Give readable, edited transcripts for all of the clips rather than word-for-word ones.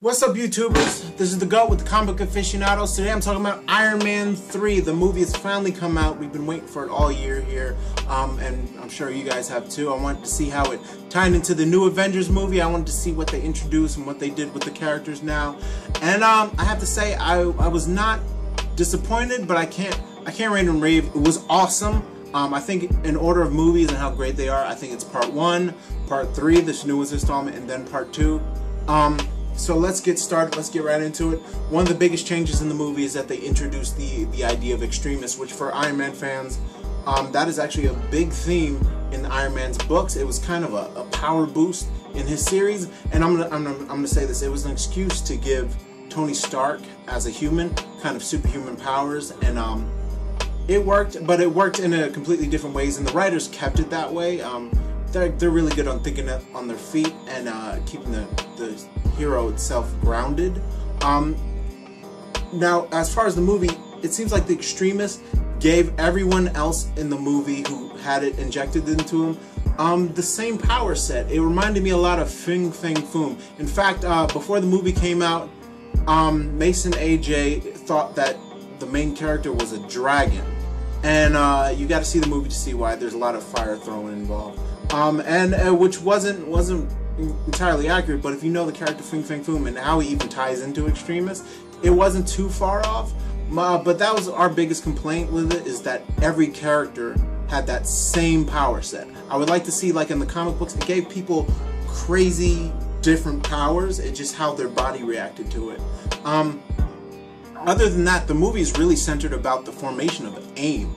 What's up, YouTubers? This is the G.O.A.T with the Comic Aficionados. Today I'm talking about Iron Man 3. The movie has finally come out. We've been waiting for it all year here, and I'm sure you guys have too. I wanted to see how it tied into the new Avengers movie. I wanted to see what they introduced and what they did with the characters now. And I have to say, I was not disappointed, but I can't rant and rave. It was awesome. I think in order of movies and how great they are, I think it's part 1, part 3, this newest installment, and then part 2. So let's get started. Let's get right into it. One of the biggest changes in the movie is that they introduced the idea of extremists, which for Iron Man fans, that is actually a big theme in Iron Man's books. It was kind of a power boost in his series, and I'm gonna say this: it was an excuse to give Tony Stark as a human kind of superhuman powers, and it worked, but it worked in a completely different ways, and the writers kept it that way. They're really good on thinking on their feet and keeping the hero itself grounded. Now, as far as the movie, it seems like the extremists gave everyone else in the movie who had it injected into them the same power set. It reminded me a lot of Fing Fang Foom. In fact, before the movie came out, Mason A.J. thought that the main character was a dragon, and you got to see the movie to see why. There's a lot of fire throwing involved, which wasn't entirely accurate, but if you know the character Fing Fang Foom and how he even ties into extremists, it wasn't too far off. But that was our biggest complaint with it, is that every character had that same power set. I would like to see, like in the comic books, it gave people crazy different powers. It's just how their body reacted to it. Other than that, the movie is really centered about the formation of AIM.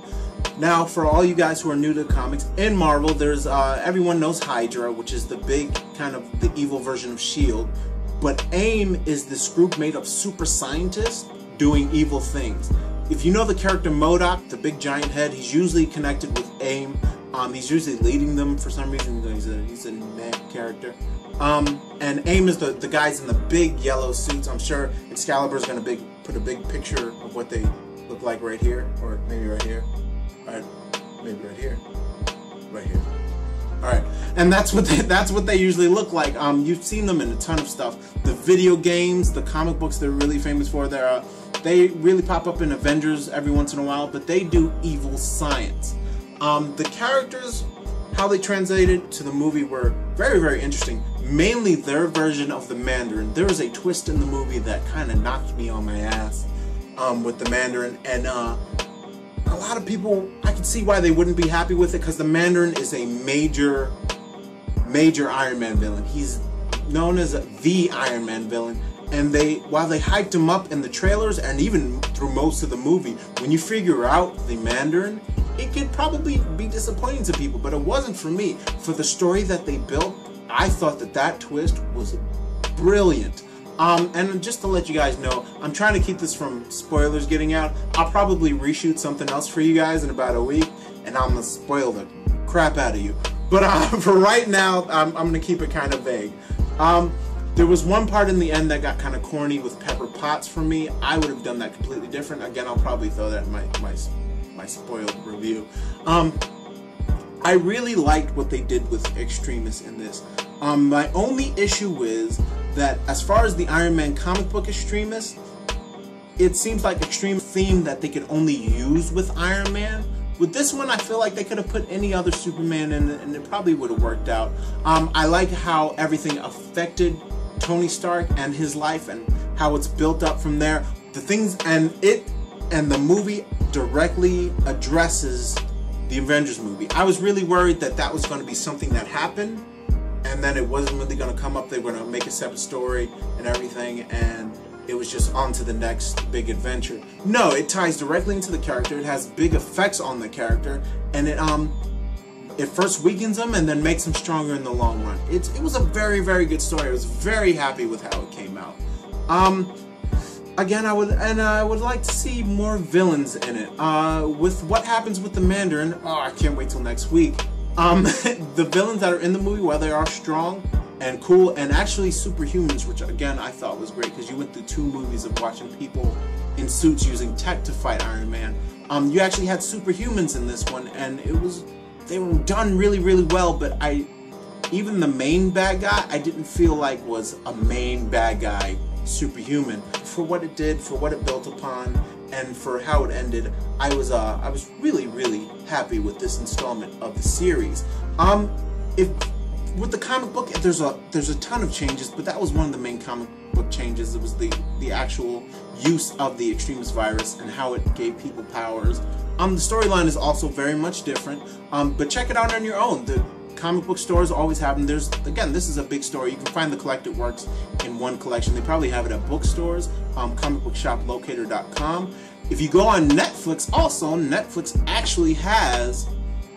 Now, for all you guys who are new to comics, in Marvel, there's everyone knows Hydra, which is the big kind of the evil version of S.H.I.E.L.D. But AIM is this group made of super scientists doing evil things. If you know the character MODOK, the big giant head, he's usually connected with AIM. He's usually leading them for some reason. He's a meh character. And AIM is the guys in the big yellow suits. I'm sure Excalibur's going to put a big picture of what they look like right here, or maybe right here. Alright, maybe right here. Right here. Alright, and that's what they usually look like. You've seen them in a ton of stuff. The video games, the comic books they're really famous for. They really pop up in Avengers every once in a while, but they do evil science. The characters, how they translated to the movie were very, very interesting. Mainly their version of the Mandarin. There was a twist in the movie that kind of knocked me on my ass with the Mandarin, and a lot of people, I can see why they wouldn't be happy with it, because the Mandarin is a major Iron Man villain. He's known as the Iron Man villain, and while they hyped him up in the trailers and even through most of the movie, when you figure out the Mandarin, it could probably be disappointing to people, but it wasn't for me. For the story that they built, I thought that twist was brilliant. And just to let you guys know, I'm trying to keep this from spoilers getting out. I'll probably reshoot something else for you guys in about a week, and I'm gonna spoil the crap out of you. But for right now, I'm gonna keep it kind of vague. There was one part in the end that got kind of corny with Pepper Potts for me. I would have done that completely different. Again, I'll probably throw that in my spoiled review. I really liked what they did with extremists in this. My only issue is that as far as the Iron Man comic book extremists, it seems like extreme theme that they could only use with Iron Man. With this one, I feel like they could have put any other Superman in it, and it probably would have worked out. I like how everything affected Tony Stark and his life, and how it's built up from there. The things and the movie directly addresses the Avengers movie. I was really worried that was going to be something that happened, and then it wasn't really going to come up. They were going to make a separate story and everything, and it was just on to the next big adventure. No, it ties directly into the character. It has big effects on the character, and it first weakens him and then makes him stronger in the long run. It was a very, very good story. I was very happy with how it came out. Again, I would like to see more villains in it. With what happens with the Mandarin, I can't wait till next week. The villains that are in the movie, while they are strong and cool and actually superhumans, which again I thought was great, because you went through 2 movies of watching people in suits using tech to fight Iron Man. You actually had superhumans in this one, and they were done really, really well. But even the main bad guy, I didn't feel like was a main bad guy superhuman. For what it did, for what it built upon, and for how it ended, I was really, really happy with this installment of the series. With the comic book, there's a ton of changes, but that was one of the main comic book changes. It was the actual use of the Extremis virus and how it gave people powers. The storyline is also very much different, but check it out on your own. The comic book stores always have them. Again, this is a big story. You can find the collected works in one collection. They probably have it at bookstores, comicbookshoplocator.com. If you go on Netflix, also, Netflix actually has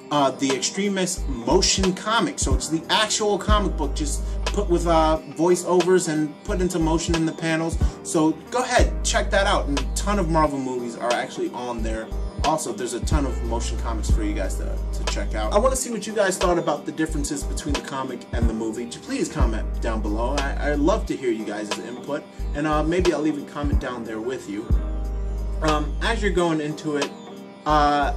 the Extremis motion comic. So it's the actual comic book, just put with voiceovers and put into motion in the panels. So go ahead, check that out. And a ton of Marvel movies are actually on there. Also, there's a ton of motion comics for you guys to check out. I want to see what you guys thought about the differences between the comic and the movie. Please comment down below. I love to hear you guys' input, and maybe I'll even comment down there with you. As you're going into it, I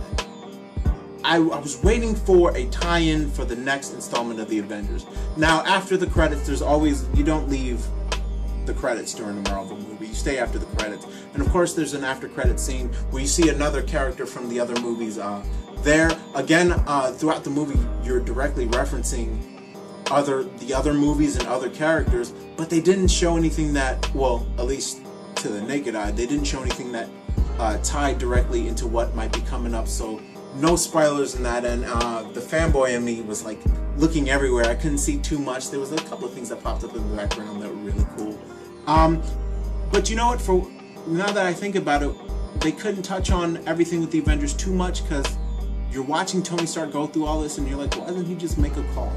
was waiting for a tie-in for the next installment of the Avengers. Now, after the credits, you don't leave the credits during a Marvel movie. You stay after the credits. And of course, there's an after-credit scene where you see another character from the other movies there. Again, throughout the movie, you're directly referencing the other movies and other characters, but they didn't show anything that, well, at least to the naked eye, they didn't show anything that tied directly into what might be coming up. So no spoilers in that, and the fanboy in me was like looking everywhere. I couldn't see too much. There was a couple of things that popped up in the background that were really cool. But you know what, for now that I think about it, they couldn't touch on everything with the Avengers too much, because you're watching Tony Stark go through all this and you're like, why doesn't he just make a call?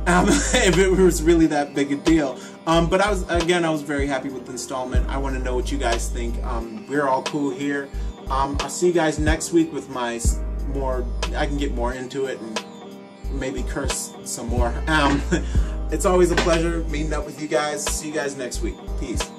If it was really that big a deal. But I was very happy with the installment. I want to know what you guys think. We're all cool here. I'll see you guys next week with I can get more into it and maybe curse some more. It's always a pleasure meeting up with you guys. See you guys next week. Peace.